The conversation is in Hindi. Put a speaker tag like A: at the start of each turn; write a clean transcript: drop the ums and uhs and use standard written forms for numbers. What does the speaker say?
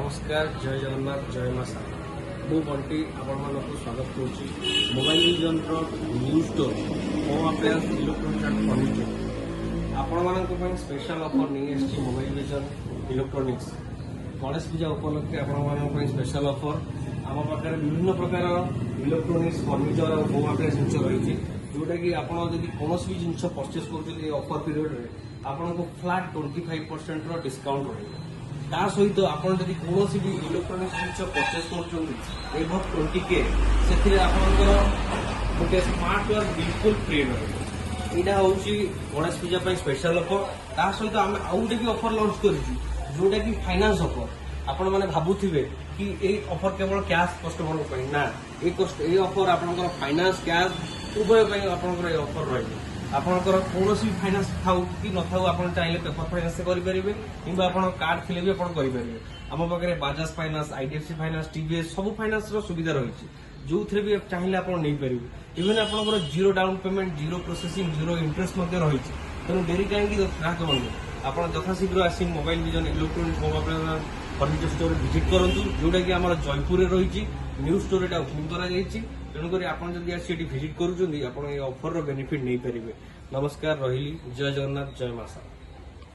A: नमस्कार जय जगन्नाथ जय माँ सारा मु बंटी आपण स्वागत करुच्ची mobile vision new store home appliance electronics and furniture आपण मान स्पेशल ऑफर नहीं आसी mobile vision electronics Ganesh puja उपलक्षे आपण स्पेशल ऑफर आम पाखे विभिन्न प्रकार इलेक्ट्रोनिक्स फर्निचर और होम अप्लायंस जिन रही जोटा कि आपड़ जब कौन भी जिन परचेस कर ऑफर पीरियड में आपको फ्लैट 25% डिस्काउंट रही ता सहित आपड़ जब कौन भी इलेक्ट्रोनिक्स जिन परचेस कर एभव 20K से गोटे स्मार्ट वर्क बिल्कुल फ्री रही यहाँ हूँ गणेश पूजा स्पेशल ऑफर ता सहित आम आउ गोटे भी ऑफर लॉन्च कर जोटा कि फाइनान्स ऑफर आपण मैंने भावुवे कि ये ऑफर केवल कैश कस्टमर ना ये ऑफर आप फाइनान्स कैश उभय आपंकर ऑफर रही आपंकर कौन भी फाइनान्स थाउ कि न थाउ आप चाहिए पेपर फाइनान्स से करेंगे कि कार्ड थिले भी करेंगे आम पाखे Bajaj finance IDFC finance TVS सब फाइनान्स सुविधा रही जो थे भी चाहिए आप नहीं पारे इवेन आप zero down payment zero processing zero interest रही तेणु डेरी कहीं ग्राहक बंधु आप यथाशीघ्र आसी mobile vision electronics home appliance furniture store visit करूँ जोटा कि आम जयपुर रही न्यू स्टोर यहाँ ओपन कर तेणुक आप विजिट कर ऑफर बेनिफिट नहीं पारे। नमस्कार रही जय जगन्नाथ जय माँ सारा।